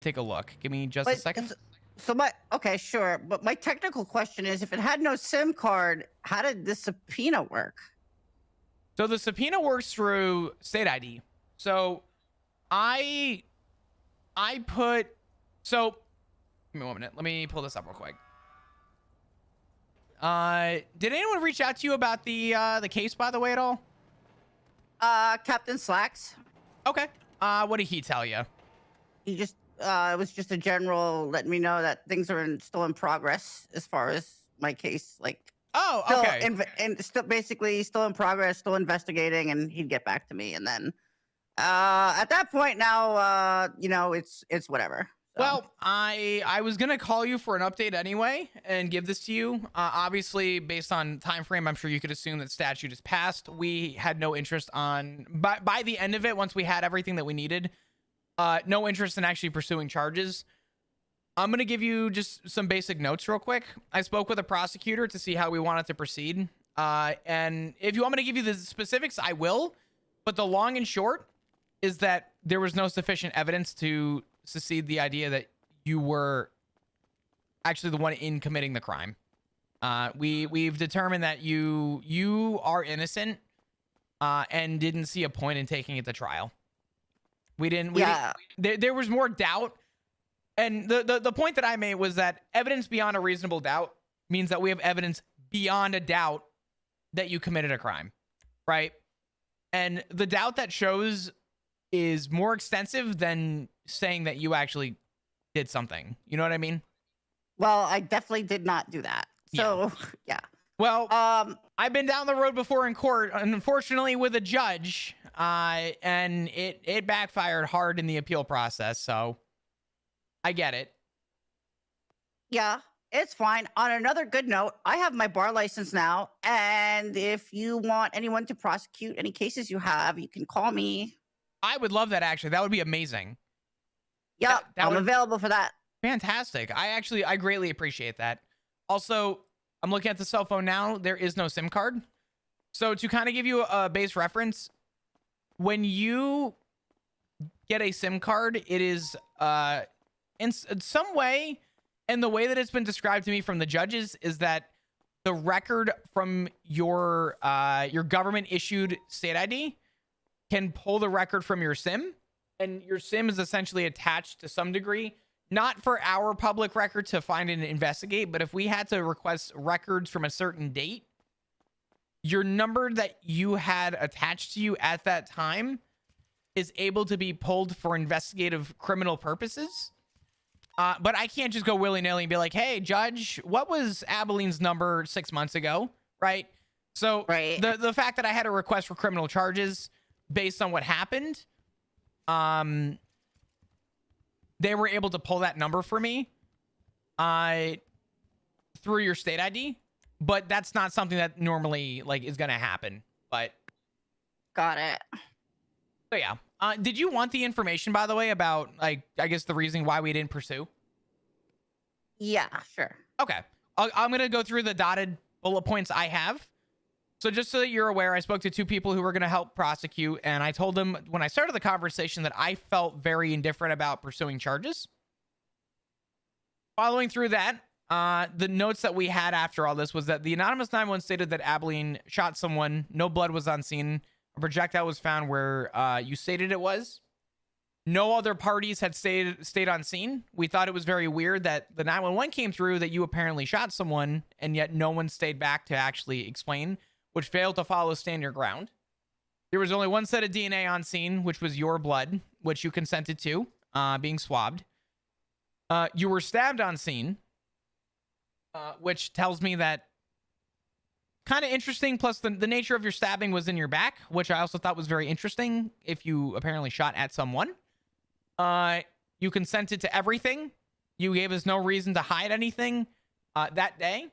take a look. Give me just a But second. so my okay, sure. But my technical question is, if it had no SIM card, how did this subpoena work? So the subpoena works through state ID. So I I put so give me 1 minute. Let me pull this up real quick. Did anyone reach out to you about the case, by the way, at all? Captain Slacks. Okay. What did he tell you? He just it was just a general letting me know that things are still in progress as far as my case, like Oh, still okay. and still basically still in progress, still investigating, and he'd get back to me. And then at that point now, it's whatever. So Well, I was gonna call you for an update anyway and give this to you. Obviously, based on time frame, I'm sure you could assume that statute is passed. We had no interest on by the end of it, once we had everything that we needed, no interest in actually pursuing charges. I'm gonna give you just some basic notes real quick. I spoke with a prosecutor to see how we wanted to proceed. And if you want me to give you the specifics, I will. But the long and short is that there was no sufficient evidence to secede the idea that you were actually the one in committing the crime. We've determined that you are innocent, and didn't see a point in taking it to trial. We didn't. yeah, There was more doubt, and the point that I made was that evidence beyond a reasonable doubt means that we have evidence beyond a doubt that you committed a crime, right? And the doubt that shows is more extensive than saying that you actually did something. You know what I mean? well, I definitely did not do that. Yeah. So yeah. Well, Um, I've been down the road before in court, unfortunately with a judge, and it backfired hard in the appeal process. So I get it. Yeah, it's fine. On another good note, I have my bar license now, and if you want anyone to prosecute any cases you have, you can call me. I would love that. Actually, that would be amazing. Yep, That I'm would available for that. fantastic. I greatly appreciate that. Also, I'm looking at the cell phone now. There is no SIM card. So to kind of give you a base reference, when you get a SIM card, it is in some way, and the way that it's been described to me from the judges is that the record from your government issued state ID can pull the record from your SIM, and your SIM is essentially attached to some degree, not for our public record to find and investigate, but if we had to request records from a certain date, your number that you had attached to you at that time is able to be pulled for investigative criminal purposes. But I can't just go willy-nilly and be like, hey, judge, what was Abilene's number 6 months ago? Right? So Right. the fact that I had a request for criminal charges based on what happened, they were able to pull that number for me through your state ID. But that's not something that normally like is gonna happen. But Got it. so yeah. Did you want the information, by the way, about like I guess the reason why we didn't pursue? Yeah, sure. Okay. I'm gonna go through the dotted bullet points I have. So just so that you're aware, I spoke to two people who were gonna help prosecute, and I told them when I started the conversation that I felt very indifferent about pursuing charges. Following through that, the notes that we had after all this was that the anonymous 911 stated that Abilene shot someone. No blood was on scene. A projectile was found where you stated it was. No other parties had stayed on scene. We thought it was very weird that the 911 came through that you apparently shot someone, and yet no one stayed back to actually explain, which failed to follow stand your ground. There was only one set of DNA on scene, which was your blood, which you consented to being swabbed. You were stabbed on scene, which tells me that kind of interesting. Plus, the nature of your stabbing was in your back, which I also thought was very interesting if you apparently shot at someone. You consented to everything. You gave us no reason to hide anything that day.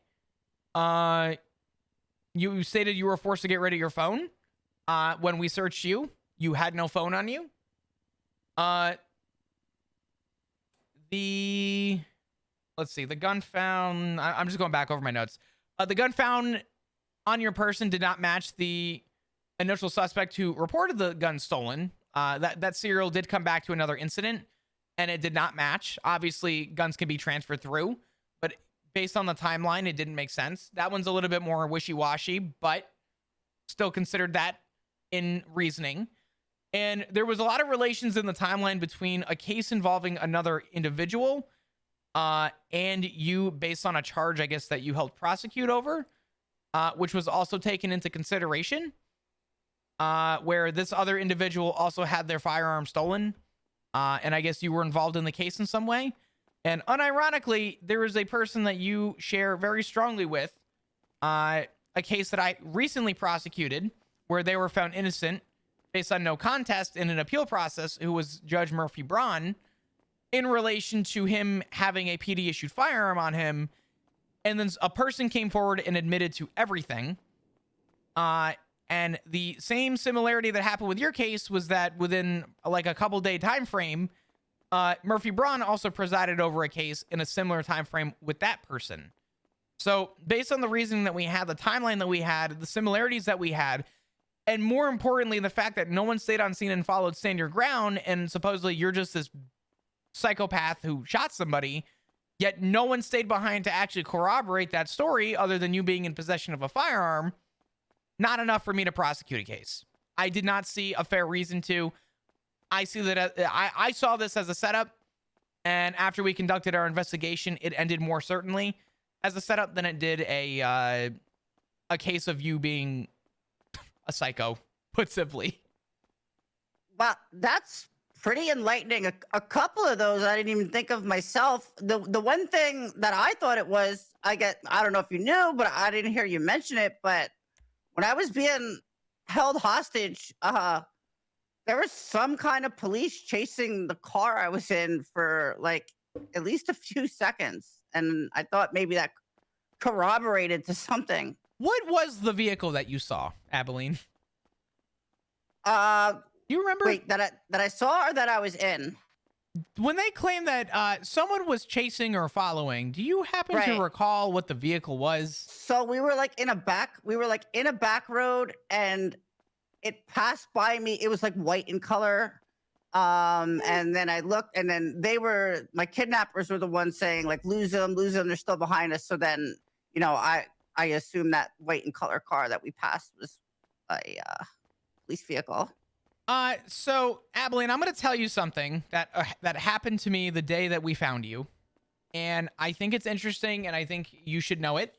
You stated you were forced to get rid of your phone. When we searched you, you had no phone on you. Let's see, the gun found, I'm just going back over my notes. The gun found on your person did not match the initial suspect who reported the gun stolen. That serial did come back to another incident. and it did not match. Obviously, guns can be transferred through, but based on the timeline, it didn't make sense. That one's a little bit more wishy-washy, but still considered that in reasoning. And there was a lot of relations in the timeline between a case involving another individual and you based on a charge, I guess, that you helped prosecute over, which was also taken into consideration, where this other individual also had their firearm stolen. And I guess you were involved in the case in some way. And unironically, there is a person that you share very strongly with, a case that I recently prosecuted where they were found innocent based on no contest in an appeal process, who was Judge Murphy Braun, in relation to him having a PD issued firearm on him. And then a person came forward and admitted to everything. And the same similarity that happened with your case was that within like a couple day time frame, Murphy Braun also presided over a case in a similar time frame with that person. So based on the reasoning that we had, the timeline that we had, the similarities that we had, and more importantly, the fact that no one stayed on scene and followed stand your ground, and supposedly you're just this psychopath who shot somebody, yet no one stayed behind to actually corroborate that story other than you being in possession of a firearm, not enough for me to prosecute a case. I did not see a fair reason to. I see that I saw this as a setup, and after we conducted our investigation, it ended more certainly as a setup than it did a case of you being a psycho, put simply. Well, that's pretty enlightening. A couple of those I didn't even think of myself. The one thing that I thought it was, I don't know if you knew, but I didn't hear you mention it, but when I was being held hostage, there was some kind of police chasing the car I was in for like at least a few seconds. And I thought maybe that corroborated to something. What was the vehicle that you saw, Abilene? Do you remember? Wait, that I saw or that I was in? When they claim that someone was chasing or following, do you happen to recall what the vehicle was? So we were like in a back road, and it passed by me. It was like white in color. And then I looked, and then my kidnappers were the ones saying like, lose them, they're still behind us. So then, I assumed that white in color car that we passed was a police vehicle. So Abilene, I'm going to tell you something that happened to me the day that we found you. And I think it's interesting, and I think you should know it.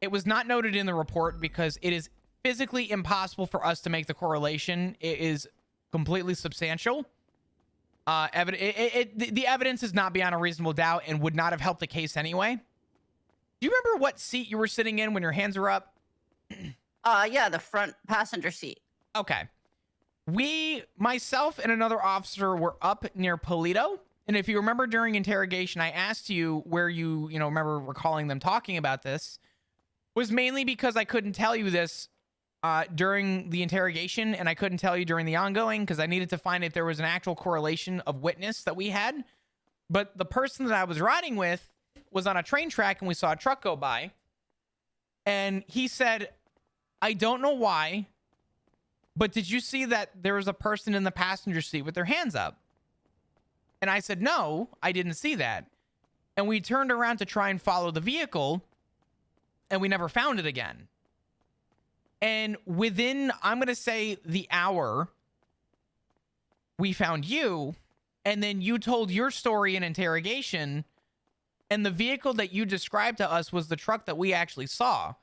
It was not noted in the report because it is physically impossible for us to make the correlation. It is completely substantial. The evidence is not beyond a reasonable doubt and would not have helped the case anyway. Do you remember what seat you were sitting in when your hands were up? Yeah, the front passenger seat. Okay. Myself and another officer were up near Polito. And if you remember during interrogation, I asked you where you remember recalling them talking about this, was mainly because I couldn't tell you this during the interrogation, and I couldn't tell you during the ongoing because I needed to find if there was an actual correlation of witness that we had. But the person that I was riding with was on a train track, and we saw a truck go by. And he said, I don't know why, but did you see that there was a person in the passenger seat with their hands up? And I said, no, I didn't see that. And we turned around to try and follow the vehicle, and we never found it again. And within, I'm going to say, the hour, we found you, and then you told your story in interrogation, and the vehicle that you described to us was the truck that we actually saw.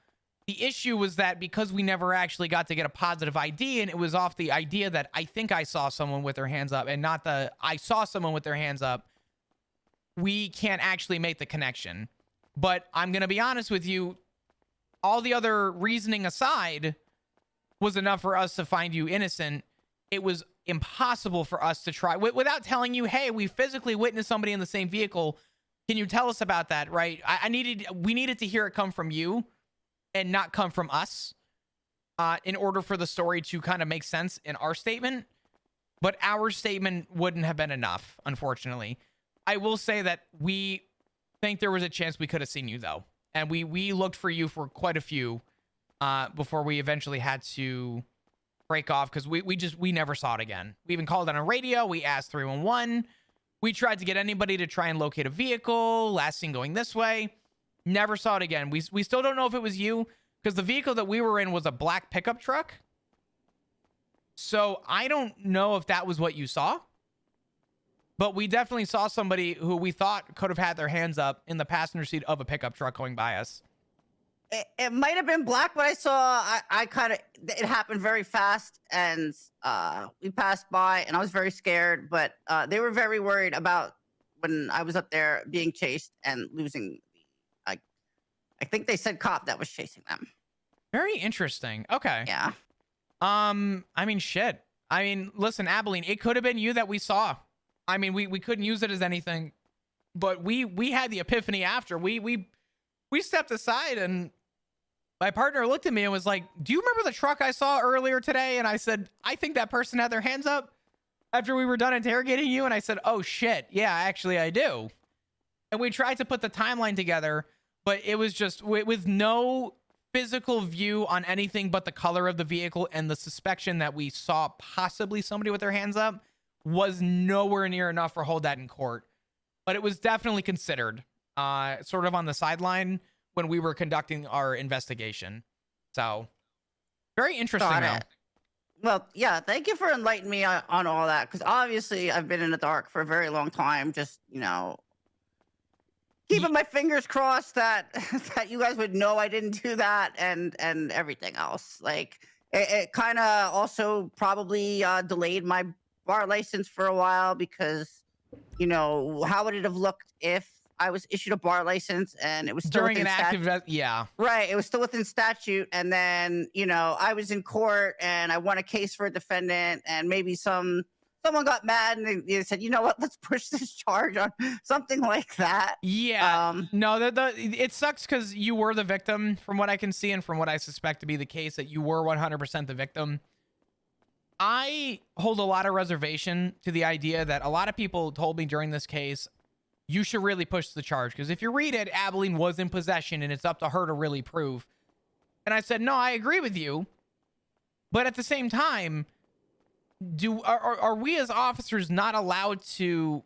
The issue was that because we never actually got to get a positive ID, and it was off the idea that I think I saw someone with their hands up and not the I saw someone with their hands up, we can't actually make the connection. But I'm going to be honest with you, all the other reasoning aside was enough for us to find you innocent. It was impossible for us to try without telling you, hey, we physically witnessed somebody in the same vehicle. Can you tell us about that? Right? We needed to hear it come from you and not come from us in order for the story to kind of make sense in our statement. But our statement wouldn't have been enough, unfortunately. I will say that we think there was a chance we could have seen you, though. And we looked for you for quite a few before we eventually had to break off because we never saw it again. We even called on a radio. We asked 311. We tried to get anybody to try and locate a vehicle. Last seen going this way. Never saw it again. We still don't know if it was you, because the vehicle that we were in was a black pickup truck. So I don't know if that was what you saw. But we definitely saw somebody who we thought could have had their hands up in the passenger seat of a pickup truck going by us. It might have been black, but I saw, I kind of, it happened very fast, and we passed by, and I was very scared, but they were very worried about when I was up there being chased and losing. I think they said cop that was chasing them. Very interesting. Okay. Yeah. I mean, shit. I mean, listen, Abilene, it could have been you that we saw. I mean, we couldn't use it as anything, but we had the epiphany after. We stepped aside, and my partner looked at me and was like, "Do you remember the truck I saw earlier today?" And I said, "I think that person had their hands up after we were done interrogating you." And I said, "Oh shit, yeah, actually I do." And we tried to put the timeline together, but it was just with no physical view on anything but the color of the vehicle, and the suspicion that we saw possibly somebody with their hands up was nowhere near enough for hold that in court. But it was definitely considered sort of on the sideline when we were conducting our investigation. So very interesting though. Well, yeah, thank you for enlightening me on all that, because obviously I've been in the dark for a very long time, just, you know, keeping my fingers crossed that that you guys would know I didn't do that, and everything else. Like, it kind of also probably delayed my bar license for a while, because, you know, how would it have looked if I was issued a bar license and it was still During an within active, yeah. Right, it was still within statute, and then, you know, I was in court and I won a case for a defendant, and maybe someone got mad and they said, you know what, let's push this charge on something like that. Yeah. No, it sucks because you were the victim, from what I can see, and from what I suspect to be the case, that you were 100% the victim. I hold a lot of reservation to the idea that a lot of people told me during this case, you should really push the charge, because if you read it, Abilene was in possession and it's up to her to really prove. And I said, no, I agree with you. But at the same time, are we as officers not allowed to,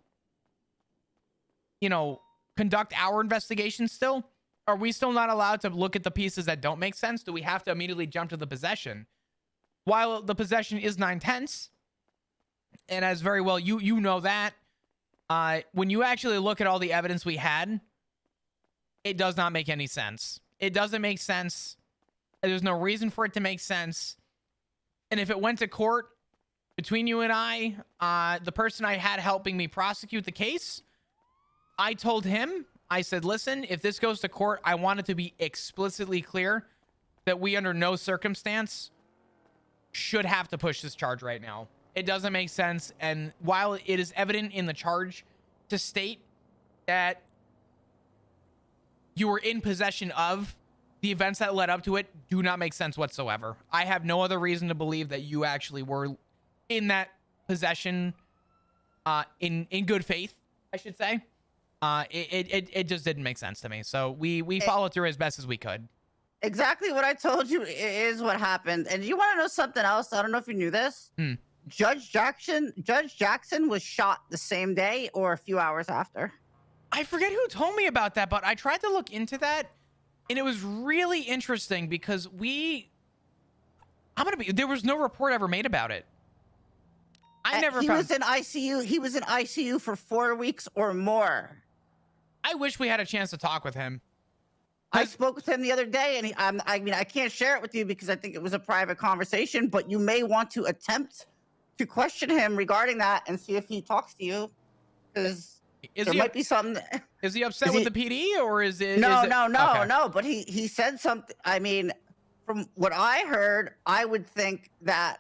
you know, conduct our investigation still? Are we still not allowed to look at the pieces that don't make sense? Do we have to immediately jump to the possession? While the possession is 9/10, and as very well you know that, when you actually look at all the evidence we had, it does not make any sense. It doesn't make sense. There's no reason for it to make sense. And if it went to court, between you and I, the person I had helping me prosecute the case, I told him, I said, listen, if this goes to court, I want it to be explicitly clear that we under no circumstance should have to push this charge right now. It doesn't make sense. And while it is evident in the charge to state that you were in possession of, the events that led up to it do not make sense whatsoever. I have no other reason to believe that you actually were in that possession in good faith, I should say. It just didn't make sense to me. So we followed through as best as we could. Exactly what I told you is what happened. And you want to know something else? I don't know if you knew this. Judge Jackson was shot the same day or a few hours after. I forget who told me about that, but I tried to look into that, and it was really interesting because there was no report ever made about it. He was in ICU. He was in ICU for 4 weeks or more. I wish we had a chance to talk with him. I spoke with him the other day, and I mean, I can't share it with you because I think it was a private conversation, but you may want to attempt to question him regarding that and see if he talks to you, because there might be something. Is he upset with the PD, or is it? No. But he said something. I mean, from what I heard, I would think that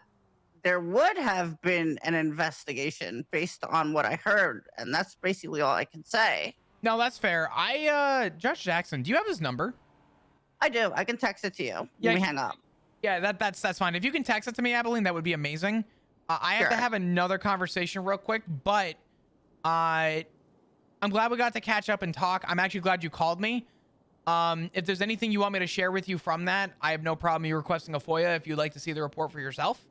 there would have been an investigation based on what I heard, and that's basically all I can say. No, that's fair. Judge Jackson, do you have his number? I do. I can text it to you when we hang up. Yeah, that's fine. If you can text it to me, Abilene, that would be amazing. I have to have another conversation real quick, but I'm glad we got to catch up and talk. I'm actually glad you called me. If there's anything you want me to share with you from that, I have no problem you requesting a FOIA if you'd like to see the report for yourself.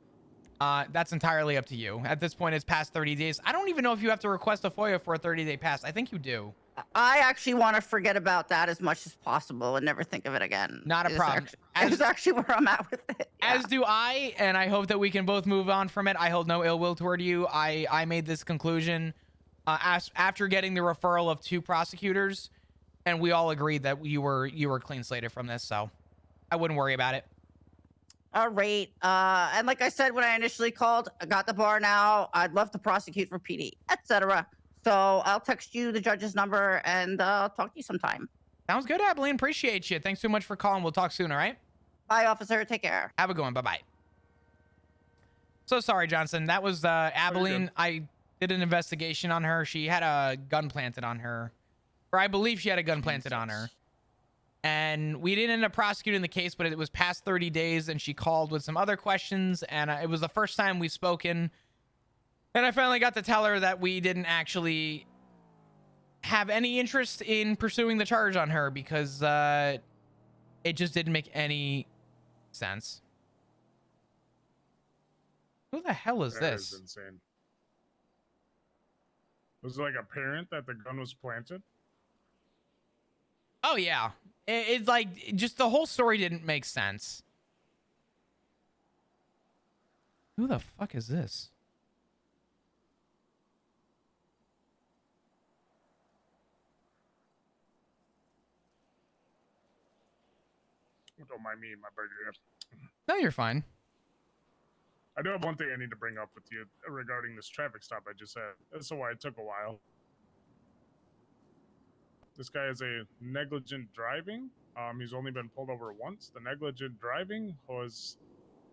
That's entirely up to you. At this point, it's past 30 days. I don't even know if you have to request a FOIA for a 30-day pass. I think you do. I actually want to forget about that as much as possible and never think of it again. Not a problem. Is actually where I'm at with it. Yeah. As do I, and I hope that we can both move on from it. I hold no ill will toward you. I made this conclusion after getting the referral of 2 prosecutors, and we all agreed that you were clean slated from this, so I wouldn't worry about it. All right. And like I said when I initially called, I got the bar now. I'd love to prosecute for PD, etc. So I'll text you the judge's number and talk to you sometime. Sounds good, Abilene. Appreciate you. Thanks so much for calling. We'll talk soon, all right? Bye, officer. Take care. Have a good one. Bye-bye. So sorry, Johnson. That was Abilene. I did an investigation on her. She had a gun planted on her. Or I believe she had a gun planted on her. And we didn't end up prosecuting the case, but it was past 30 days, and she called with some other questions, and it was the first time we've spoken. And I finally got to tell her that we didn't actually have any interest in pursuing the charge on her because it just didn't make any sense. Who the hell is this? That is insane. Was it like apparent that the gun was planted? Oh, yeah. It's like, just the whole story didn't make sense. Who the fuck is this? Don't mind me, my burger. No, you're fine. I do have one thing I need to bring up with you regarding this traffic stop I just had. That's why it took a while. This guy is a negligent driving. He's only been pulled over once. The negligent driving was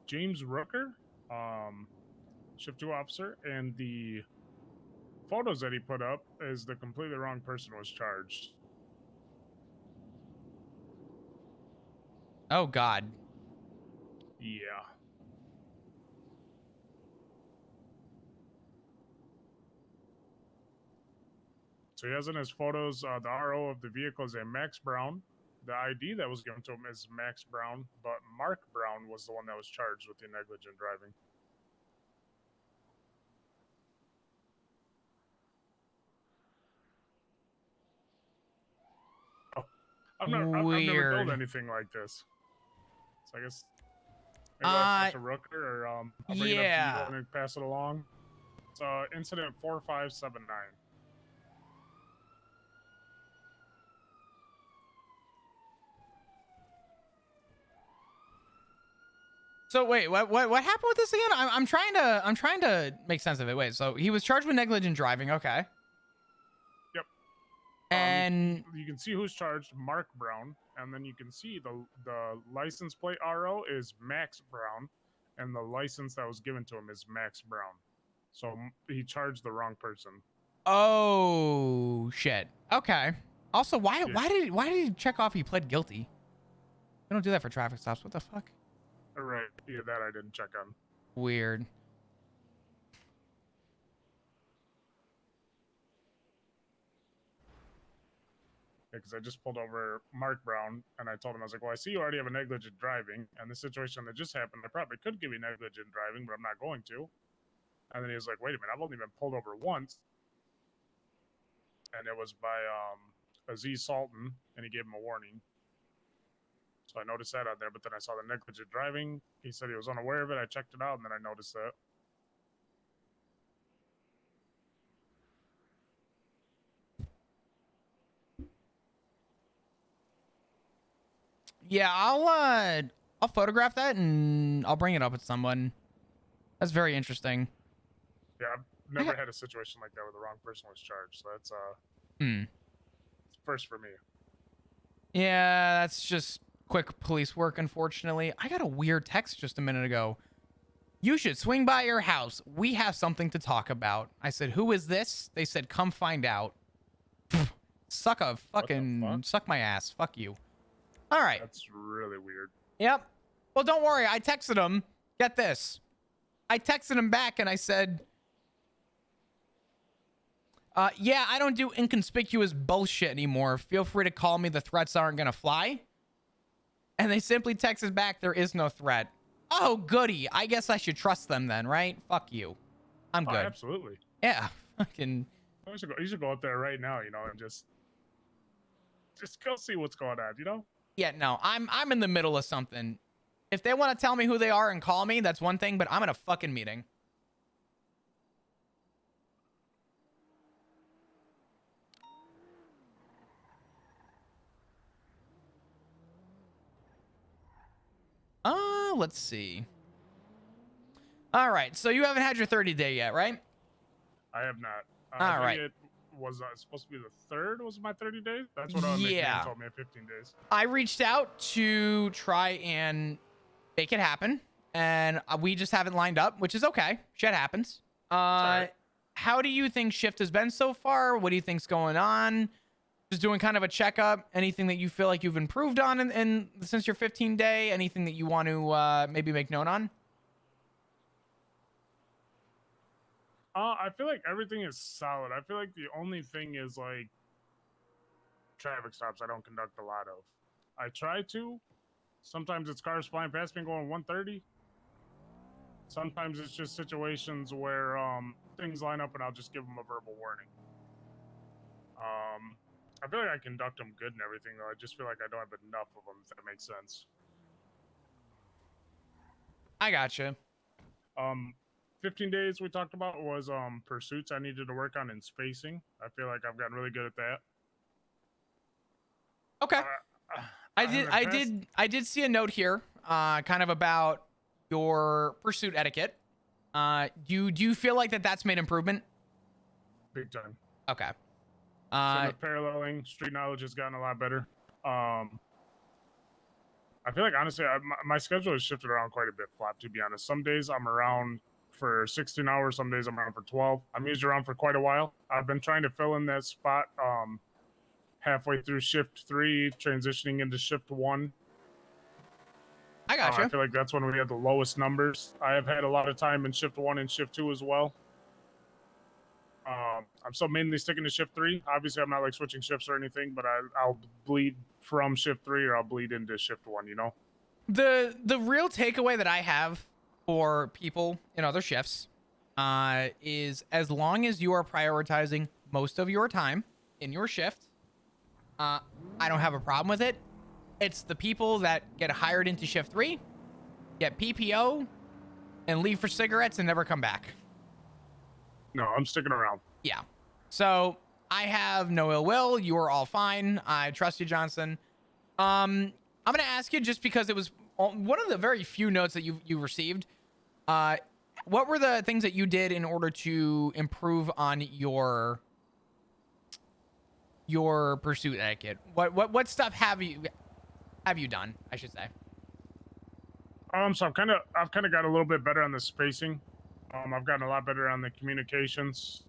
James Rooker, Shift 2 officer, and the photos that he put up is the completely wrong person was charged. Oh, God. Yeah. So he has in his photos the RO of the vehicle is a Max Brown. The ID that was given to him is Max Brown, but Mark Brown was the one that was charged with the negligent driving. Oh, I've never built anything like this. So I guess maybe that's just a Rooker, or I'll bring it up to you and pass it along. It's incident 4579. So wait, what happened with this again? I'm trying to make sense of it. Wait, so he was charged with negligent driving, okay? Yep. And you can see who's charged, Mark Brown, and then you can see the license plate RO is Max Brown, and the license that was given to him is Max Brown. So he charged the wrong person. oh shit. Okay. Also, why did he check off he pled guilty? We don't do that for traffic stops. What the fuck? Right. Yeah, that I didn't check on. Weird. Because I just pulled over Mark Brown, and I told him, I was like, well, I see you already have a negligent driving, and the situation that just happened, I probably could give you negligent driving, but I'm not going to. And then he was like, wait a minute, I've only been pulled over once. And it was by Aziz Sultan, and he gave him a warning. So I noticed that out there, but then I saw the negligent driving. He said he was unaware of it. I checked it out, and then I noticed that. Yeah, I'll photograph that and I'll bring it up with someone. That's very interesting. Yeah, I've never had a situation like that where the wrong person was charged. So that's first for me. Yeah, that's just quick police work, unfortunately. I got a weird text just a minute ago. You should swing by your house. We have something to talk about. I said, who is this? They said, come find out. Suck my ass. Fuck you. All right. That's really weird. Yep. Well, don't worry. I texted him. Get this. I texted him back and I said, yeah, I don't do inconspicuous bullshit anymore. Feel free to call me. The threats aren't going to fly. And they simply texted back, there is no threat. Oh, goody. I guess I should trust them then, right? Fuck you. I'm Oh, good. absolutely. Yeah. Fucking. You should go up there right now, and just go see what's going on, Yeah, no, I'm in the middle of something. If they want to tell me who they are and call me, that's one thing, but I'm in a fucking meeting. Let's see. All right, so you haven't had your 30 day yet, right? I have not. All I think right. it was supposed to be the third. Was my 30 days? That's what Yeah. McMahon told me. 15 days. I reached out to try and make it happen, and we just haven't lined up, which is okay. Shit happens. Sorry. How do you think shift has been so far? What do you think's going on? Just doing kind of a checkup. Anything that you feel like you've improved on in since your 15 day? Anything that you want to maybe make note on? I feel like everything is solid. I feel like the only thing is like traffic stops. I don't conduct a lot of. I try to. Sometimes it's cars flying past me going 130. Sometimes it's just situations where things line up and I'll just give them a verbal warning. I feel like I conduct them good and everything, though. I just feel like I don't have enough of them, if that makes sense. I gotcha. 15 days we talked about was pursuits I needed to work on in spacing. I feel like I've gotten really good at that. Okay. I did see a note here, kind of about your pursuit etiquette. Do you feel like that's made improvement? Big time. Okay. Same with paralleling, street knowledge has gotten a lot better. I feel like honestly, my schedule has shifted around quite a bit. Flop, to be honest. Some days I'm around for 16 hours. Some days I'm around for 12. I'm usually around for quite a while. I've been trying to fill in that spot. Halfway through shift 3, transitioning into shift 1. I gotcha. I feel like that's when we had the lowest numbers. I have had a lot of time in shift 1 and shift 2 as well. I'm still mainly sticking to shift 3. Obviously, I'm not like switching shifts or anything, but I'll bleed from shift 3 or I'll bleed into shift 1. The real takeaway that I have for people in other shifts is as long as you are prioritizing most of your time in your shift, I don't have a problem with it. It's the people that get hired into shift 3, get PPO, and leave for cigarettes and never come back. No, I'm sticking around. Yeah. So I have no ill will. You are all fine. I trust you, Johnson. I'm going to ask you, just because it was one of the very few notes that you received. What were the things that you did in order to improve on your pursuit etiquette? What stuff have you done, I should say? So I've kind of got a little bit better on the spacing. I've gotten a lot better on the communications.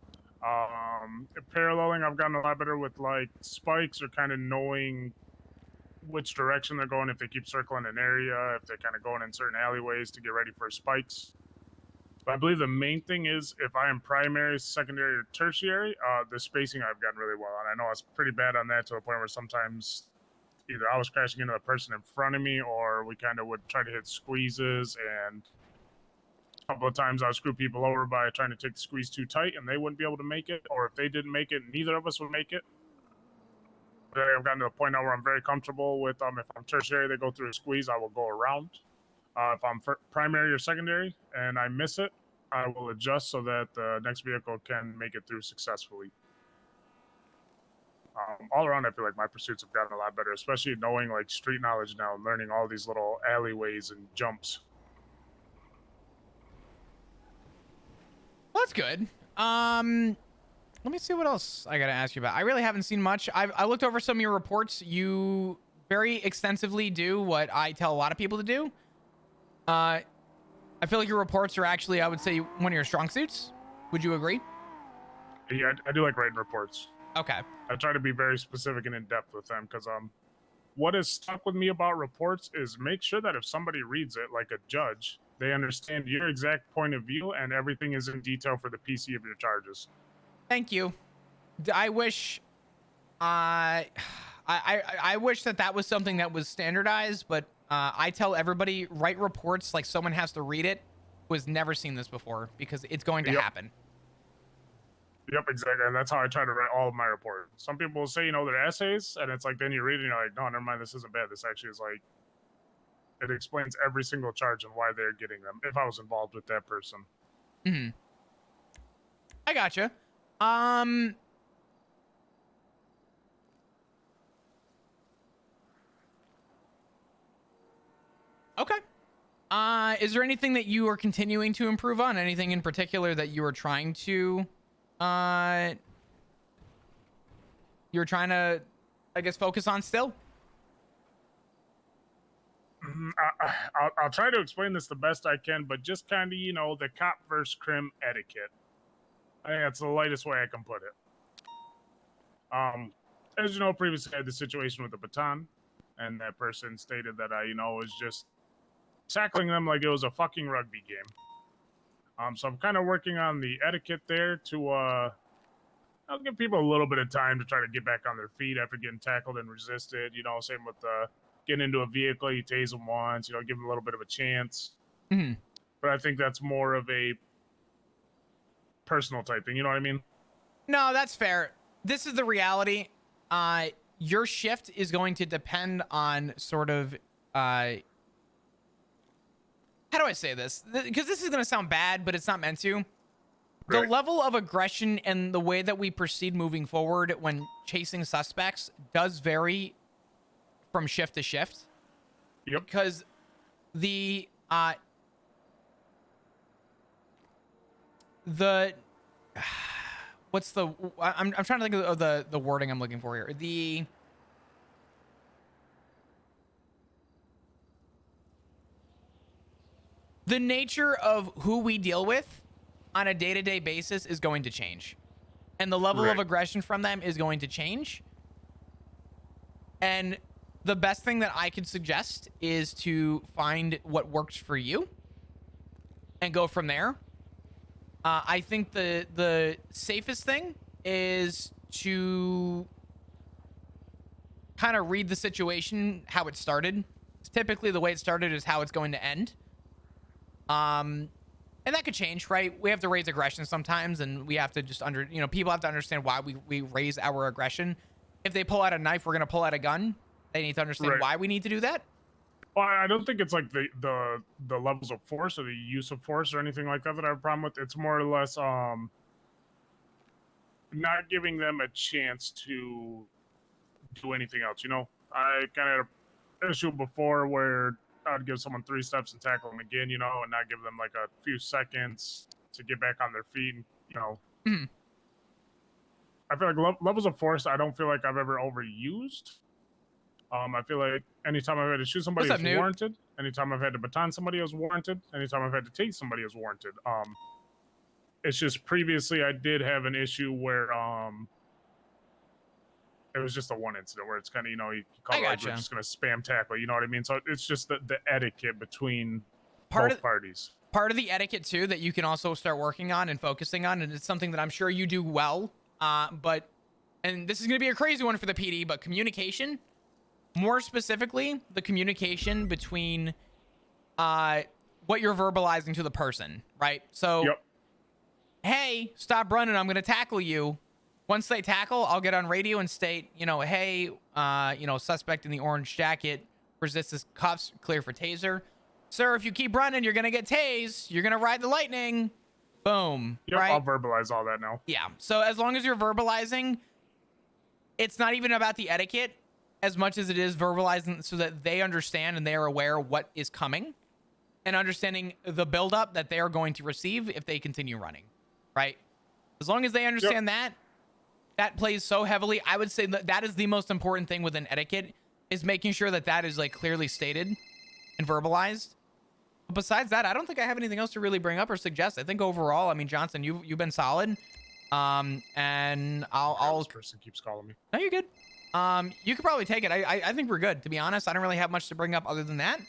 Paralleling, I've gotten a lot better with like spikes or kind of knowing which direction they're going, if they keep circling an area, if they're kind of going in certain alleyways to get ready for spikes. But I believe the main thing is if I am primary, secondary, or tertiary, the spacing I've gotten really well on. I know I was pretty bad on that to the point where sometimes either I was crashing into the person in front of me or we kind of would try to hit squeezes, and a couple of times I would screw people over by trying to take the squeeze too tight and they wouldn't be able to make it, or if they didn't make it, neither of us would make it. But I've gotten to a point now where I'm very comfortable with if I'm tertiary, they go through a squeeze, I will go around. If I'm primary or secondary and I miss it, I will adjust so that the next vehicle can make it through successfully. All around, I feel like my pursuits have gotten a lot better, especially knowing like street knowledge now and learning all these little alleyways and jumps. Well, that's good. Let me see what else I gotta ask you about. I really haven't seen much. I looked over some of your reports. You very extensively do what I tell a lot of people to do. I feel like your reports are actually, I would say, one of your strong suits. Would you agree? Yeah, I do like writing reports. Okay. I try to be very specific and in depth with them because what has stuck with me about reports is make sure that if somebody reads it like a judge, they understand your exact point of view and everything is in detail for the PC of your charges. Thank you. I wish I wish that was something that was standardized, but I tell everybody, write reports like someone has to read it who has never seen this before, because it's going to happen. Yep, exactly. And that's how I try to write all of my reports. Some people will say, they're essays, and it's like, then you read it and you're like, no, never mind, this isn't bad. This actually is like, it explains every single charge and why they're getting them, if I was involved with that person. Mm-hmm. I gotcha. Okay. Is there anything that you are continuing to improve on? Anything in particular that you are trying to, I guess, focus on still? I'll try to explain this the best I can, but just kind of, the cop versus crim etiquette. I think that's the lightest way I can put it. As you know, previously I had the situation with the baton, and that person stated that I, was just tackling them like it was a fucking rugby game. So I'm kind of working on the etiquette there to, I'll give people a little bit of time to try to get back on their feet after getting tackled and resisted. Same with getting into a vehicle, you tase them once, give them a little bit of a chance. Mm-hmm. But I think that's more of a personal type thing. You know what I mean? No, that's fair. This is the reality. Your shift is going to depend on sort of, how do I say this? Because this is going to sound bad, but it's not meant to. The Right. level of aggression and the way that we proceed moving forward when chasing suspects does vary from shift to shift. Yep. Because the what's the I'm trying to think of the wording I'm looking for here. The nature of who we deal with on a day-to-day basis is going to change, and the level of Right. aggression from them is going to change. And the best thing that I could suggest is to find what works for you and go from there. I think the safest thing is to kind of read the situation, how it started. Typically, the way it started is how it's going to end. And that could change, right? We have to raise aggression sometimes, and we have to just people have to understand why we raise our aggression. If they pull out a knife, we're going to pull out a gun. They need to understand Right. why we need to do that. Well, I don't think it's like the levels of force or the use of force or anything like that that I have a problem with. It's more or less not giving them a chance to do anything else. I kind of had an issue before where I'd give someone 3 steps and tackle them again, and not give them like a few seconds to get back on their feet. Mhm. I feel like levels of force, I don't feel like I've ever overused. I feel like anytime I've had to shoot somebody What's is up, Newt? warranted. Anytime I've had to baton somebody is warranted. Anytime I've had to take somebody is warranted. It's just previously I did have an issue where it was just a one incident where it's kind of you call I it like we're gotcha. just gonna spam tackle. You know what I mean? So it's just the etiquette between Part both of parties. part of the etiquette too that you can also start working on and focusing on, and it's something that I'm sure you do well. And this is going to be a crazy one for the PD, but communication, more specifically, the communication between what you're verbalizing to the person, right? So, Yep. hey, stop running, I'm going to tackle you. Once they tackle, I'll get on radio and state, hey, suspect in the orange jacket resists cuffs, clear for taser. Sir, if you keep running, you're going to get tased. You're going to ride the lightning. Boom. Yep. Right? I'll verbalize all that now. Yeah. So as long as you're verbalizing, it's not even about the etiquette as much as it is verbalizing so that they understand and they are aware what is coming and understanding the buildup that they are going to receive if they continue running. Right? As long as they understand that plays so heavily. I would say that is the most important thing within etiquette, is making sure that is like clearly stated and verbalized. But besides that, I don't think I have anything else to really bring up or suggest. I think overall, I mean, Johnson, you've been solid. And I'll This person keeps calling me. no, you're good. You could probably take it. I think we're good, to be honest. I don't really have much to bring up other than that.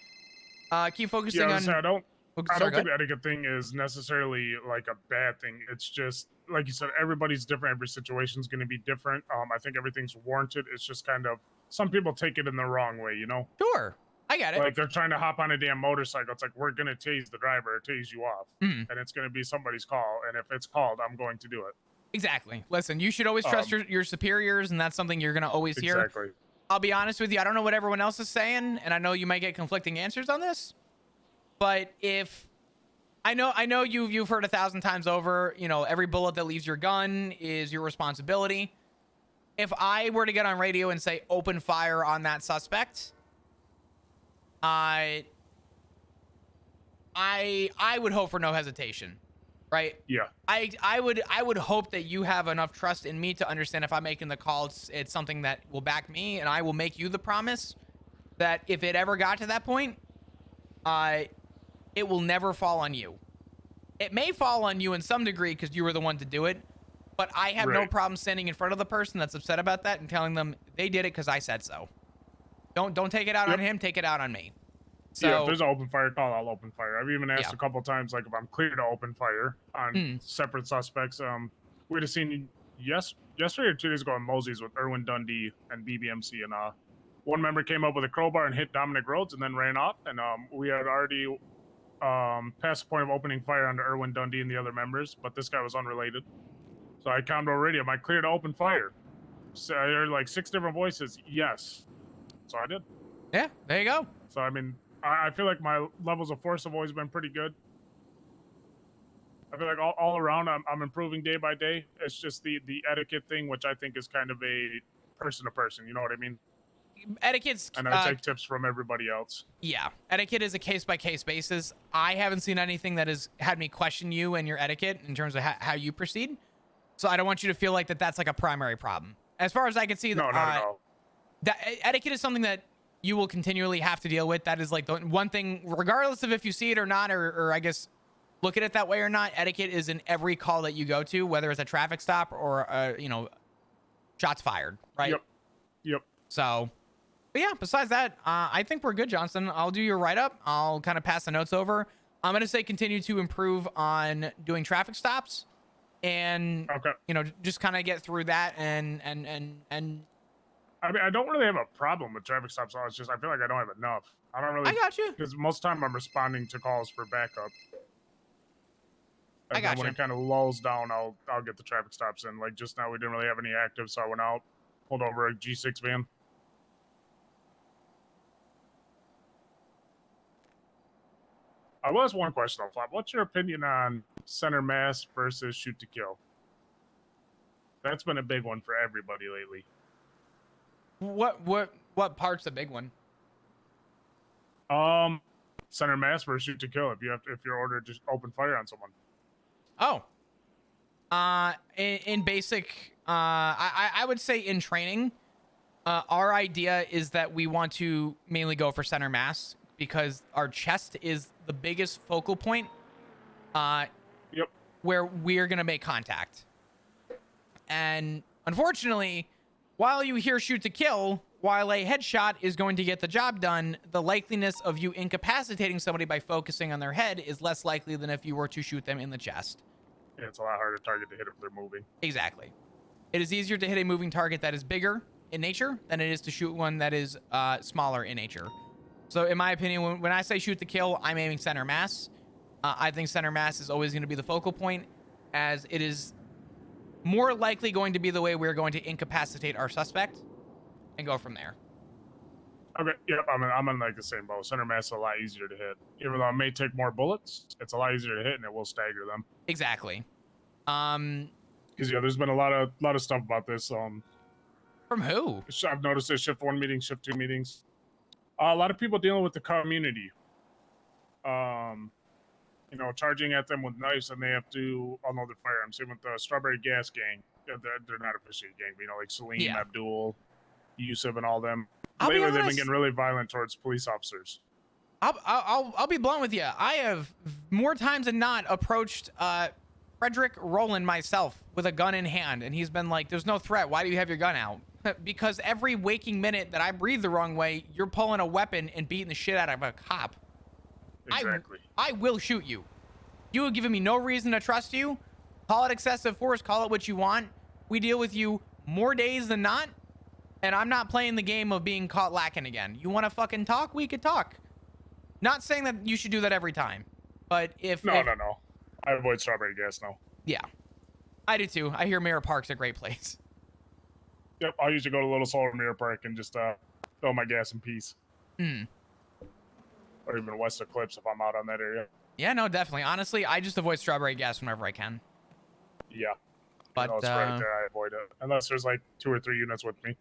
Keep focusing Yeah, on. I don't Sorry, go think ahead. the etiquette thing is necessarily like a bad thing. It's just like you said, everybody's different. Every situation's going to be different. I think everything's warranted. It's just kind of some people take it in the wrong way. Sure. I get it. Like they're trying to hop on a damn motorcycle. It's like, we're gonna tase the driver, or tase you off, Mhm. and it's gonna be somebody's call. And if it's called, I'm going to do it. Exactly. Listen, you should always trust your superiors, and that's something you're gonna always hear. Exactly. I'll be honest with you. I don't know what everyone else is saying, and I know you might get conflicting answers on this. But if I know you've heard 1,000 times over, you know, every bullet that leaves your gun is your responsibility. If I were to get on radio and say open fire on that suspect, I would hope for no hesitation, right? Yeah. I would hope that you have enough trust in me to understand if I'm making the call, it's something that will back me, and I will make you the promise that if it ever got to that point, it will never fall on you. It may fall on you in some degree because you were the one to do it, but I have no Right. problem standing in front of the person that's upset about that and telling them they did it because I said so. Don't take it out on him. Take it out on me. So Yeah, if there's an open fire call, I'll open fire. I've even asked Yeah. a couple times, like, if I'm clear to open fire on separate suspects. We'd have seen yesterday or 2 days ago in Mosey's with Erwin Dundee and BBMC, and one member came up with a crowbar and hit Dominic Rhodes and then ran off. And we had already past the point of opening fire on Erwin Dundee and the other members, but this guy was unrelated. So I counted on radio, am I clear to open fire? So I heard like 6 different voices, yes. So I did. yeah, there you go. So I mean, I feel like my levels of force have always been pretty good. I feel like all around I'm improving day by day. It's just the etiquette thing, which I think is kind of a person to person. You know what I mean? Etiquette's And I take tips from everybody else. yeah, etiquette is a case-by-case basis. I haven't seen anything that has had me question you and your etiquette in terms of how you proceed. So I don't want you to feel like that's like a primary problem. As far as I can see, No, not at all. that etiquette is something that you will continually have to deal with. That is like the one thing, regardless of if you see it or not, or I guess look at it that way or not. Etiquette is in every call that you go to, whether it's a traffic stop or shots fired, right? Yep. So, but yeah, besides that, I think we're good, Johnson. I'll do your write-up. I'll kind of pass the notes over. I'm going to say continue to improve on doing traffic stops and, Okay. just kind of get through that and I mean, I don't really have a problem with traffic stops. It's just I feel like I don't have enough. I don't really. I got you. Because most of the time I'm responding to calls for backup. And I got then when you. it kind of lulls down, I'll get the traffic stops in. Like just now, we didn't really have any active, so I went out, pulled over a G6 van. I will ask one question though, Flop. What's your opinion on center mass versus shoot to kill? That's been a big one for everybody lately. What part's the big one? Center mass versus shoot to kill. If you're ordered to just open fire on someone. Oh, in basic, I would say in training, our idea is that we want to mainly go for center mass because our chest is the biggest focal point. Yep. Where we're gonna make contact. And unfortunately, while you hear shoot to kill, while a headshot is going to get the job done, the likeliness of you incapacitating somebody by focusing on their head is less likely than if you were to shoot them in the chest. Yeah, it's a lot harder target to hit if they're moving. Exactly. It is easier to hit a moving target that is bigger in nature than it is to shoot one that is smaller in nature. So in my opinion, when I say shoot to kill, I'm aiming center mass. I think center mass is always going to be the focal point, as it is more likely going to be the way we're going to incapacitate our suspect and go from there. Okay, yep, I'm in like the same boat. Center mass is a lot easier to hit. Even though it may take more bullets, it's a lot easier to hit and it will stagger them. Exactly. Because there's been a lot of stuff about this. From who? I've noticed this shift 1 meetings, shift 2 meetings. A lot of people dealing with the community. Charging at them with knives and they have to unload their firearms. Same with the Strawberry Gas Gang. They're not officially a gang, but like Salim, Abdul, Yusuf, and all them. Lately, they've been getting really violent towards police officers. I'll be blunt with you. I have more times than not approached Frederick Rowland myself with a gun in hand, and he's been like, "There's no threat. Why do you have your gun out?" Because every waking minute that I breathe the wrong way, you're pulling a weapon and beating the shit out of a cop. Exactly. I will shoot you. You have given me no reason to trust you. Call it excessive force. Call it what you want. We deal with you more days than not. And I'm not playing the game of being caught lacking again. You want to fucking talk? We could talk. Not saying that you should do that every time, but if No. I avoid strawberry gas now. yeah, I do too. I hear Mirror Park's a great place. Yep, I usually go to Little Solar Mirror Park and just fill my gas in peace. Hmm. Or even West Eclipse if I'm out on that area. Yeah, no, definitely. Honestly, I just avoid strawberry gas whenever I can. Yeah. But It's right there. I avoid it. Unless there's like 2 or 3 units with me.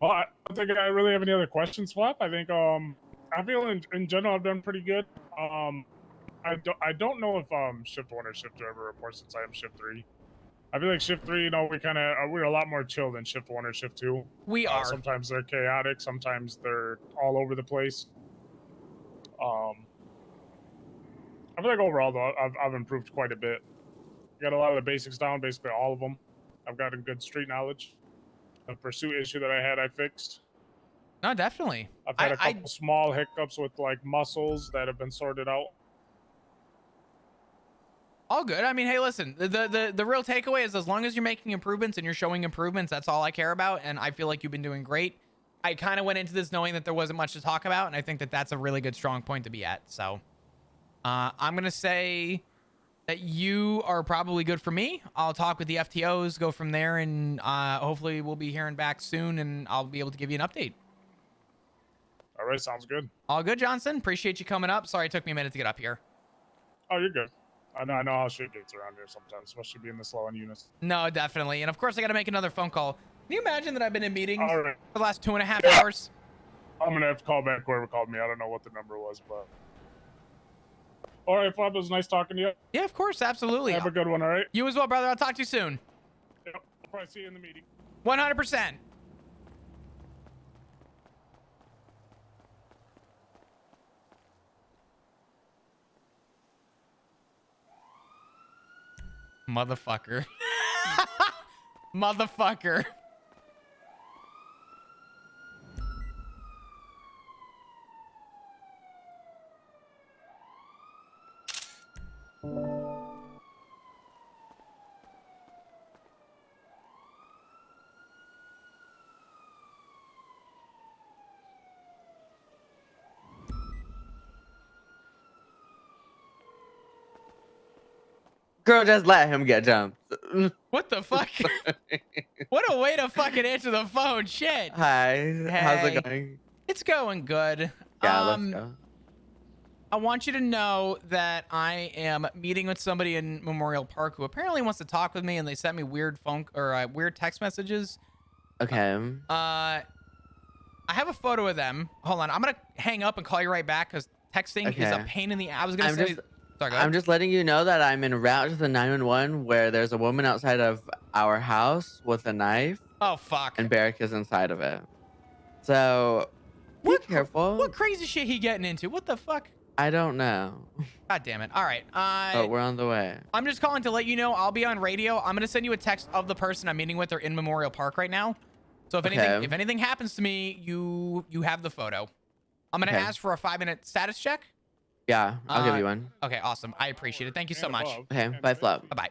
Well, I don't think I really have any other questions, Flap. I think I feel in general I've done pretty good. I don't know if shift 1 or shift 2 ever reports since I am shift 3. I feel like shift 3, we're a lot more chill than shift 1 or shift 2. We are. Sometimes they're chaotic, sometimes they're all over the place. I feel like overall though I've improved quite a bit. Got a lot of the basics down, basically all of them. I've gotten good street knowledge. The pursuit issue that I had, I fixed. No, definitely. I've had a couple small hiccups with like muscles that have been sorted out. All good. I mean, hey, listen, the real takeaway is as long as you're making improvements and you're showing improvements, that's all I care about. And I feel like you've been doing great. I kind of went into this knowing that there wasn't much to talk about. And I think that that's a really good, strong point to be at. So I'm going to say that you are probably good for me. I'll talk with the FTOs, go from there. And hopefully we'll be hearing back soon and I'll be able to give you an update. All right, sounds good. All good, Johnson. Appreciate you coming up. Sorry it took me a minute to get up here. Oh, you're good. I know how shit gets around here sometimes, especially being this low on units. No, definitely. And of course, I got to make another phone call. Can you imagine that I've been in meetings All right. for the last 2.5 hours? I'm going to have to call back whoever called me. I don't know what the number was, but... All right, Flop, it was nice talking to you. Yeah, of course. Absolutely. Have a good one, all right? You as well, brother. I'll talk to you soon. Yep, I'll probably see you in the meeting. 100%. Motherfucker. Motherfucker. Girl, just let him get jumped. What the fuck? What a way to fucking answer the phone. Shit. Hi, how's Hey. it going? It's going good. Yeah, let's go. I want you to know that I am meeting with somebody in Memorial Park who apparently wants to talk with me, and they sent me weird weird text messages. Okay. I have a photo of them. Hold on, I'm gonna hang up and call you right back because texting is a Okay. pain in the. I was gonna say. Sorry, go ahead. I'm just letting you know that I'm en route to the 911 where there's a woman outside of our house with a knife Oh fuck. and Barrick is inside of it. So be careful. What crazy shit he getting into? What the fuck? I don't know. God damn it. All right. But we're on the way. I'm just calling to let you know I'll be on radio. I'm gonna send you a text of the person I'm meeting with. They're in Memorial Park right now. So if anything happens to me, you have the photo. I'm gonna ask for a 5-minute status check. Yeah, I'll give you one. Okay, awesome. I appreciate it. Thank you so much. Okay, bye, Flop. Bye-bye.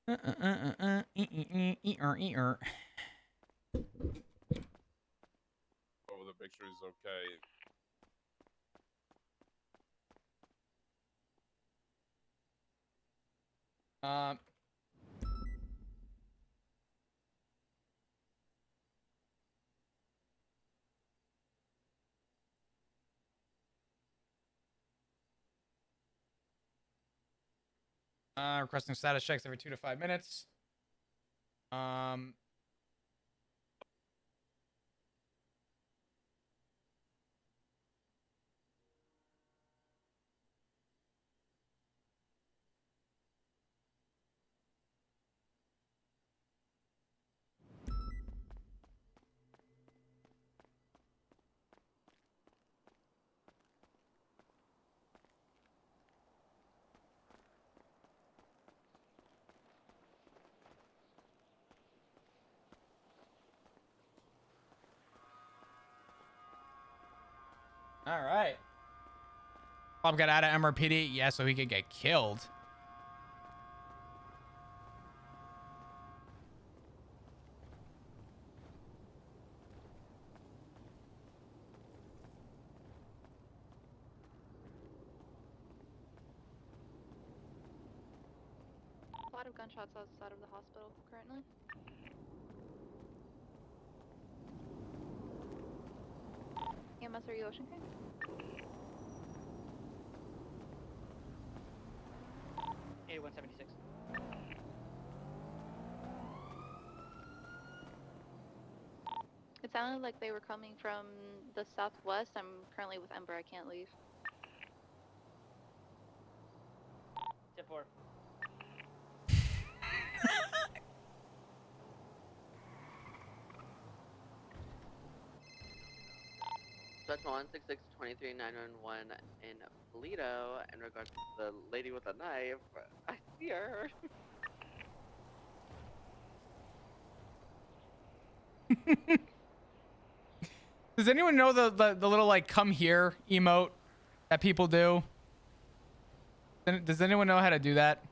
Oh, the picture is okay. Requesting status checks every 2 to 5 minutes. All right. Bob got out of MRPD. Yeah, so he could get killed. A lot of gunshots outside of the hospital currently. EMS, are you Ocean King? A176. It sounded like they were coming from the southwest. I'm currently with Ember. I can't leave. 4. That's 166-23-911 in Toledo in regards to the lady with a knife. I see her. Does anyone know the little like come here emote that people do? Does anyone know how to do that?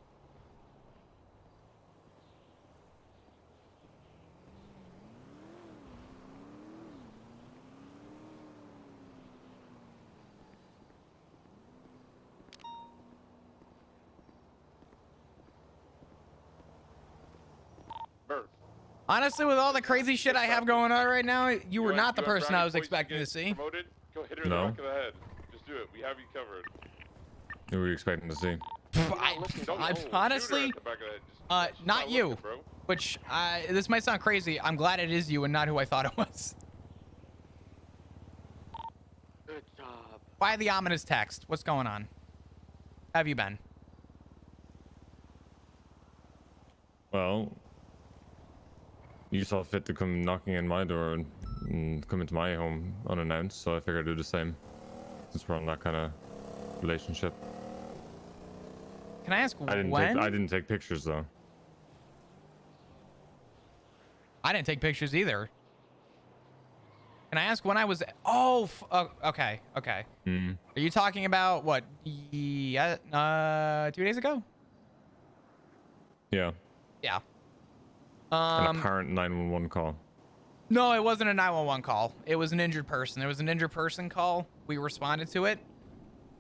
Honestly, with all the crazy shit I have going on right now, you were not the person I was expecting to see. Promoted? Go hit her in the back of the head. Just do it. We have you covered. Who were you expecting to see? I honestly, not you. Which this might sound crazy. I'm glad it is you and not who I thought it was. Good job. Why the ominous text? What's going on? How have you been? Well, you saw fit to come knocking in my door and come into my home unannounced, so I figured I'd do the same. Since we're on that kind of relationship. Can I ask I didn't take pictures though. I didn't take pictures either. Can I ask when I was? Oh, okay. Hmm. Are you talking about what? Yeah, 2 days ago. Yeah. Yeah. An apparent 911 call. No, it wasn't a 911 call. It was an injured person. There was an injured person call. We responded to it.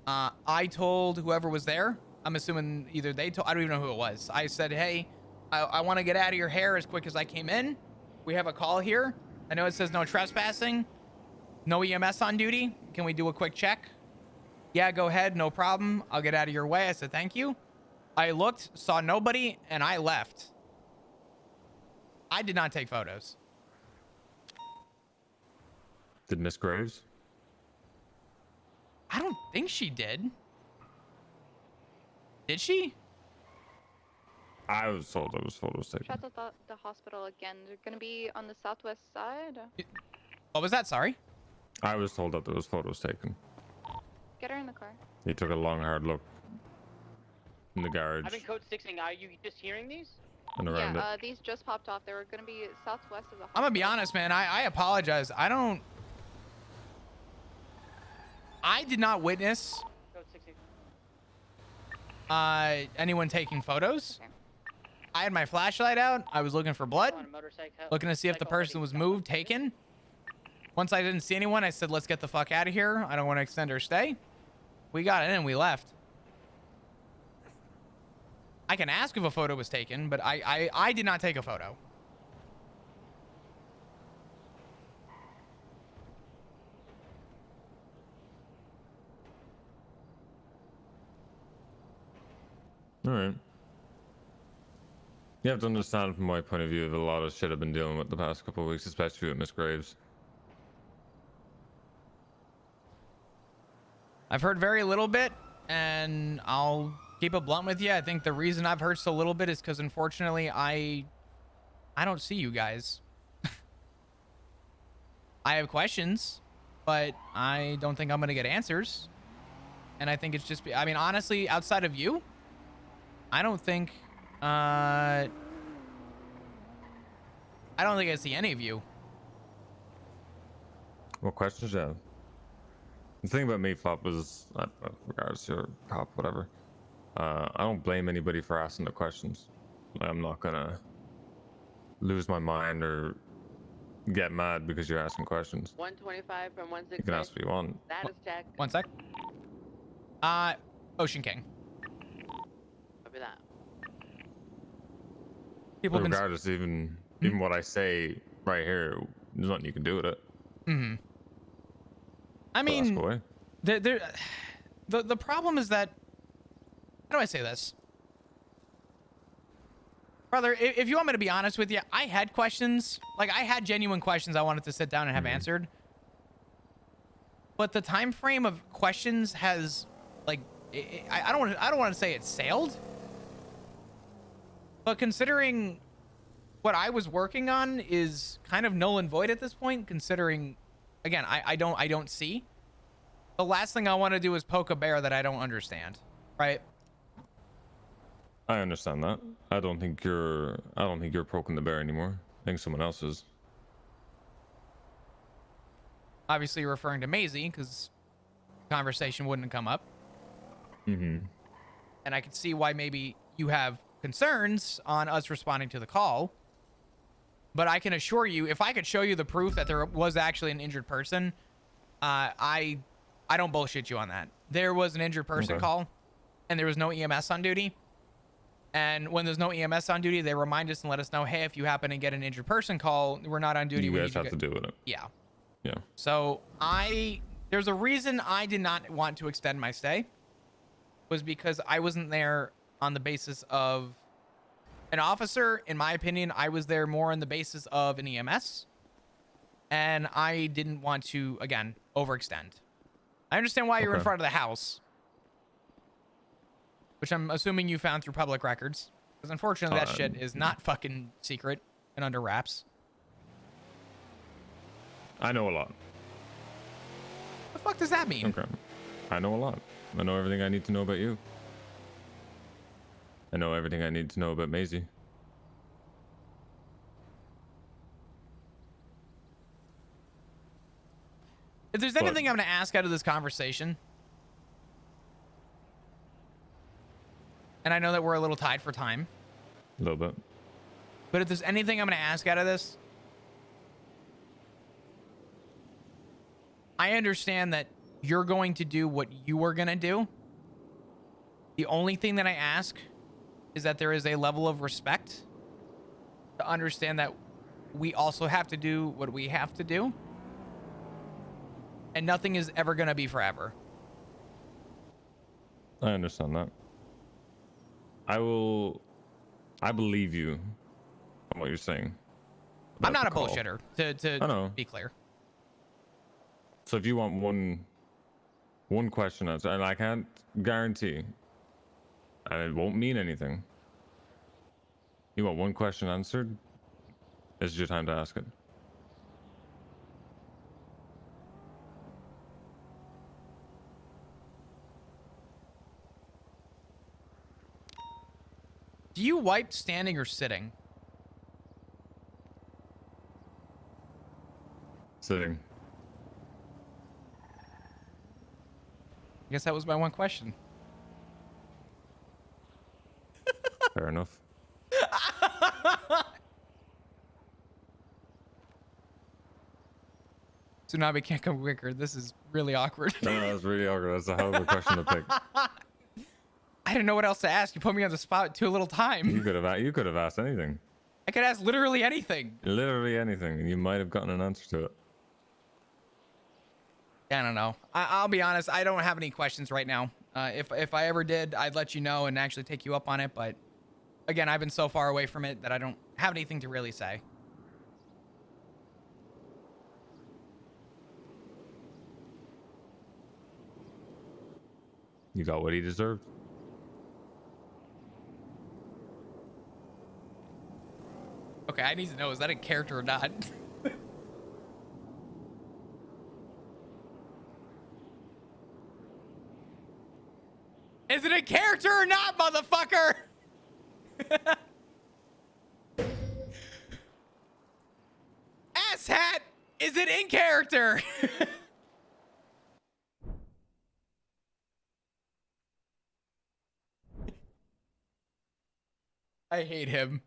I told whoever was there. I'm assuming either they told. I don't even know who it was. I said, hey, I want to get out of your hair as quick as I came in. We have a call here. I know it says no trespassing. No EMS on duty. Can we do a quick check? Yeah, go ahead. No problem. I'll get out of your way. I said, thank you. I looked, saw nobody, and I left. I did not take photos. Did Miss Graves? I don't think she did. Did she? I was told there was photos taken. Shots at the hospital again. They're gonna be on the southwest side. What was that? Sorry. I was told that there was photos taken. Get her in the car. He took a long, hard look in the garage I've been code 6ing. Are you just hearing these? and around Yeah, it. these just popped off. They were gonna be southwest of the hospital. I'm gonna be honest, man. I apologize. I did not witness Code 6ing. anyone taking photos. Okay. I had my flashlight out. I was looking for blood, On a motorcycle. looking to see if the person was moved, taken. Once I didn't see anyone, I said, let's get the fuck out of here. I don't want to extend our stay. We got in and we left. I can ask if a photo was taken, but I did not take a photo. All right. You have to understand from my point of view that a lot of shit I've been dealing with the past couple of weeks, especially with Miss Graves. I've heard very little bit, and I'll keep it blunt with you. I think the reason I've heard so little bit is because, unfortunately, I don't see you guys. I have questions, but I don't think I'm gonna get answers. And I think it's just, I mean, honestly, outside of you, I don't think I see any of you. What questions do you have? The thing about me, Flop, is, regardless of your cop, whatever, I don't blame anybody for asking the questions. I'm not gonna lose my mind or get mad because you're asking questions. 125 from You can 166. ask what you want. Status check. 1 sec. Ocean King. Copy that. People have been. Regardless, even what I say right here, there's nothing you can do with it. Mm-hmm. I So ask mean, away. the problem is that, how do I say this? Brother, if you want me to be honest with you, I had questions. Like, I had genuine questions I wanted to sit down and have answered. But the time frame of questions has, like, I don't want to say it sailed. But considering what I was working on is kind of null and void at this point, considering, again, I don't see. The last thing I want to do is poke a bear that I don't understand, right? I understand that. I don't think you're poking the bear anymore. I think someone else is. Obviously, you're referring to Maisie because conversation wouldn't have come up. Mm-hmm. And I can see why maybe you have concerns on us responding to the call. But I can assure you, if I could show you the proof that there was actually an injured person, I don't bullshit you on that. There was an injured person call, and there was no EMS on duty. And when there's no EMS on duty, they remind us and let us know, hey, if you happen to get an injured person call, we're not on duty. You we guys need have to do with it. Yeah. Yeah. So there's a reason I did not want to extend my stay, was because I wasn't there on the basis of an officer. In my opinion, I was there more on the basis of an EMS, and I didn't want to, again, overextend. I understand why you're in front of the house, which I'm assuming you found through public records, because unfortunately that shit is not fucking secret and under wraps. I know a lot. The fuck does that mean? Okay. I know a lot. I know everything I need to know about you. I know everything I need to know about Maisie. If there's anything I'm going to ask out of this conversation, and I know that we're a little tied for time, A little bit. but if there's anything I'm going to ask out of this, I understand that you're going to do what you were going to do. The only thing that I ask is that there is a level of respect to understand that we also have to do what we have to do. And nothing is ever going to be forever. I understand that. I believe you on what you're saying. I'm not a call. bullshitter, I know. to be clear. So if you want one question answered, and I can't guarantee, and it won't mean anything. You want one question answered, this is your time to ask it. Do you wipe standing or sitting? Sitting. I guess that was my one question. Fair enough. Tsunami can't come quicker. This is really awkward. No, that's really awkward. That's a hell of a question to pick. I didn't know what else to ask. You put me on the spot too little time. You could have asked anything. I could ask literally anything. Literally anything, and you might have gotten an answer to it. I don't know. I'll be honest. I don't have any questions right now. If I ever did, I'd let you know and actually take you up on it. But again, I've been so far away from it that I don't have anything to really say. You got what he deserved. Okay, I need to know, is that a character or not? Is it a character or not, motherfucker? Asshat, is it in character? I hate him.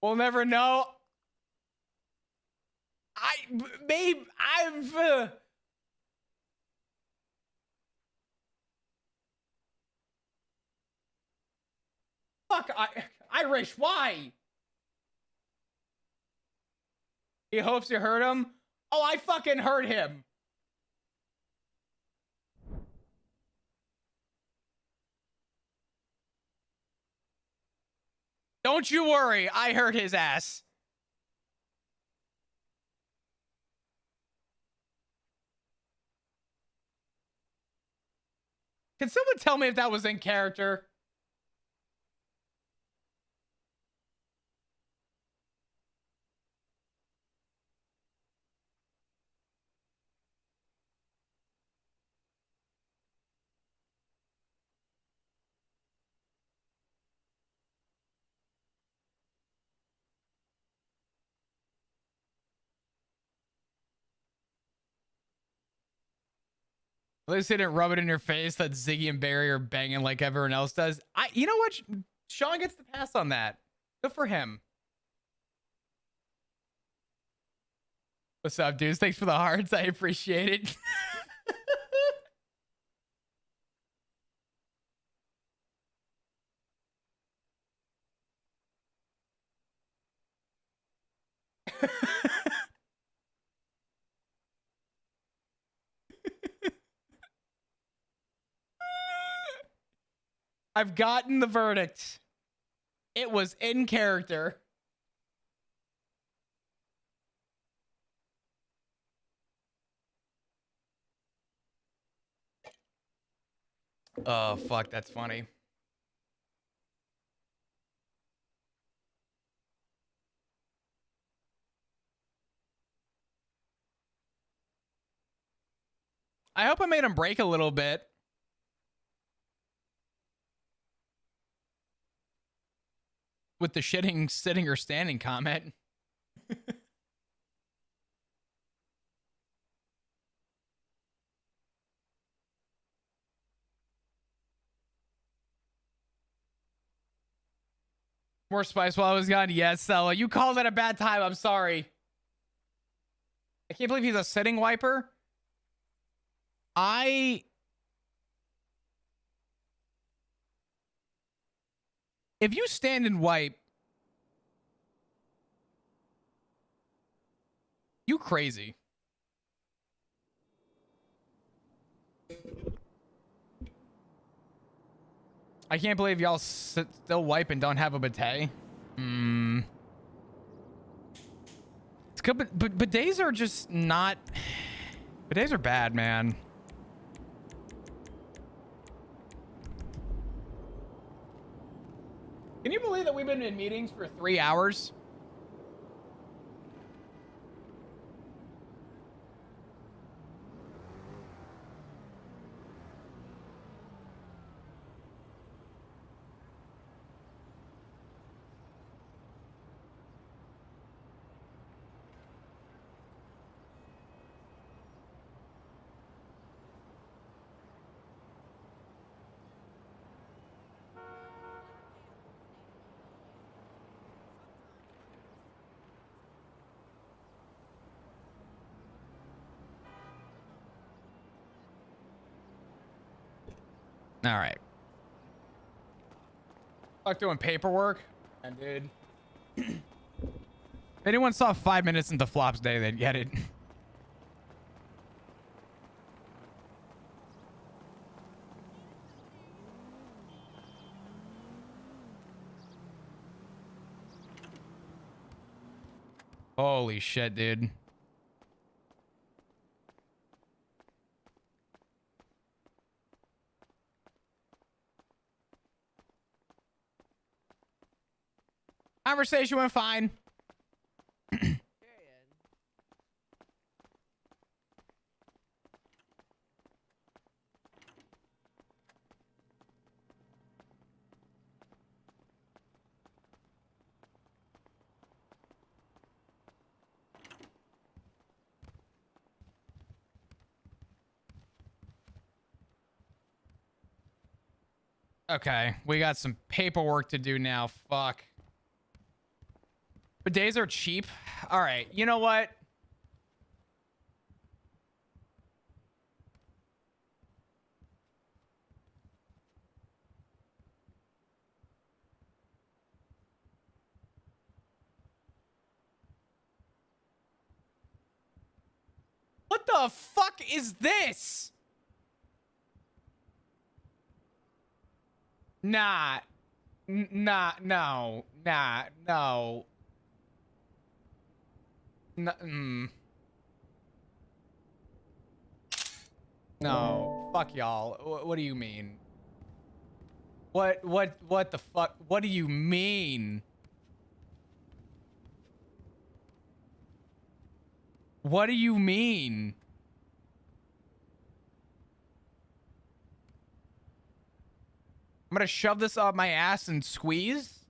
We'll never know. Babe, I've. Fuck, Irish, why? He hopes you hurt him. Oh, I fucking hurt him. Don't you worry, I hurt his ass. Can someone tell me if that was in character? At least they didn't rub it in your face that Ziggy and Barry are banging like everyone else does. You know what? Sean gets the pass on that. Good for him. What's up, dudes? Thanks for the hearts. I appreciate it. I've gotten the verdict. It was in character. Oh, fuck. That's funny. I hope I made him break a little bit. With the shitting, sitting, or standing comment. More spice while I was gone. Yes, Stella. You called it a bad time. I'm sorry. I can't believe he's a sitting wiper. If you stand and wipe, you crazy. I can't believe y'all still wipe and don't have a bidet. It's good, but bidets are just not. Bidets are bad, man. Can you believe that we've been in meetings for 3 hours? All right. Fuck doing paperwork. And dude. If anyone saw 5 minutes into Flop's day, they'd get it. Holy shit, dude. Conversation went fine. Okay, we got some paperwork to do now. Fuck. Bidets are cheap. All right, you know what? What the fuck is this? Nah. Nah, no. Nah, no. No. Fuck y'all. What do you mean? What the fuck? What do you mean? What do you mean? I'm gonna shove this up my ass and squeeze?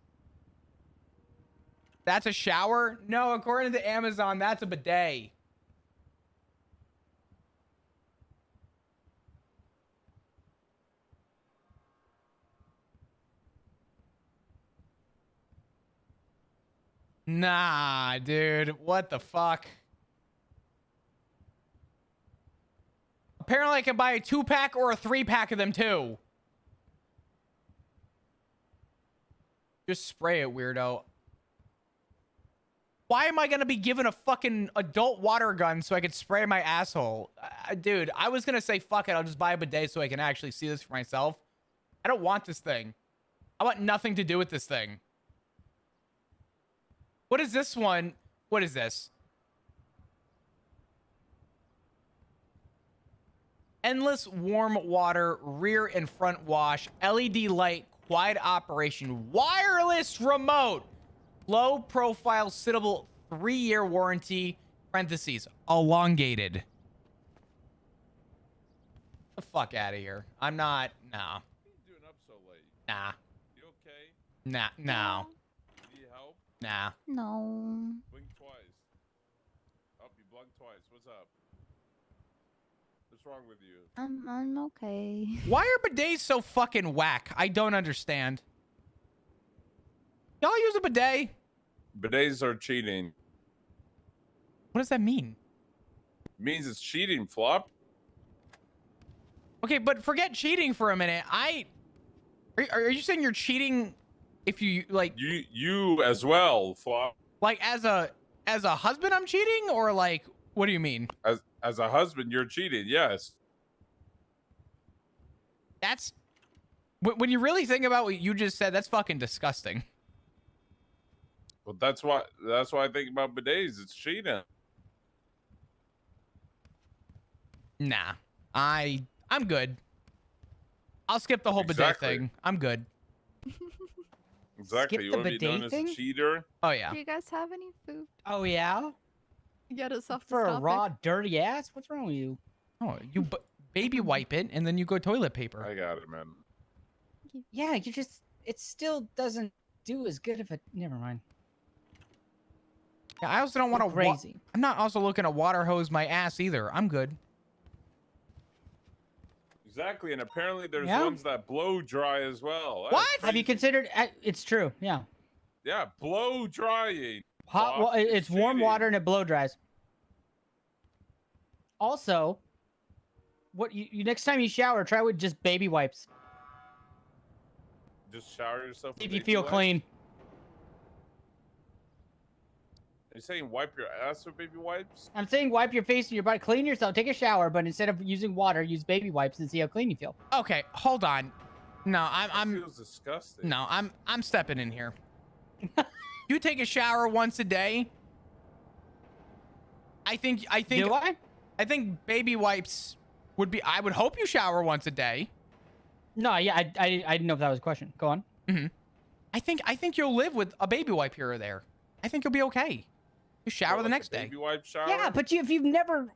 That's a shower? No, according to Amazon, that's a bidet. Nah, dude. What the fuck? Apparently I can buy a 2-pack or a 3-pack of them too. Just spray it, weirdo. Why am I gonna be given a fucking adult water gun so I could spray my asshole? Dude, I was gonna say fuck it, I'll just buy a bidet so I can actually see this for myself. I don't want this thing. I want nothing to do with this thing. What is this one? What is this? Endless warm water, rear and front wash, LED light, quiet operation, wireless remote, low profile, sittable, 3-year warranty, parentheses, elongated. The fuck out of here. I'm not, nah. What are you doing up so late? Nah. You okay? Nah, no. Need help? Nah. No. Blink twice. Up, you blinked twice. What's up? What's wrong with you? I'm okay. Why are bidets so fucking whack? I don't understand. Y'all use a bidet? Bidets are cheating. What does that mean? Means it's cheating, Flop. Okay, but forget cheating for a minute. Are you saying you're cheating if you like You as well, Flop. like as a husband I'm cheating, or like what do you mean? As a husband, you're cheating. Yes. That's when you really think about what you just said, that's fucking disgusting. Well, that's why I think about bidets. It's cheating. Nah. I'm good. I'll skip the whole bidet Exactly. thing. I'm good. Exactly. Skip You the want to be known bidet as thing? a cheater? Oh yeah. Do you guys have any food? Oh yeah? Get us off For this a topic. raw, dirty ass? What's wrong with you? Oh, you baby wipe it and then you go toilet paper. I got it, man. Yeah, you just it still doesn't do as good of a never mind. Yeah, I also don't want to Crazy. I'm not also looking to water hose my ass either. I'm good. Exactly, and apparently there's Yeah. ones that blow dry as well. That's What? Have you crazy. considered it's true, yeah. Yeah, blow drying. Hot Flop, it's warm cheating. water and it blow dries. Also, what you next time you shower, try with just baby wipes. Just shower yourself. See if with you baby feel wipes? clean. Are you saying wipe your ass with baby wipes? I'm saying wipe your face and your body, clean yourself, take a shower, but instead of using water, use baby wipes and see how clean you feel. Okay, hold on. No, That I'm feels disgusting. no, I'm stepping in here. You take a shower once a day. I think Do I? I think baby wipes would be. I would hope you shower once a day. No, yeah, I didn't know if that was a question. Go on. I think you'll live with a baby wipe here or there. I think you'll be okay. You shower What, the like a next day. Baby wipe shower. Yeah, but if you've never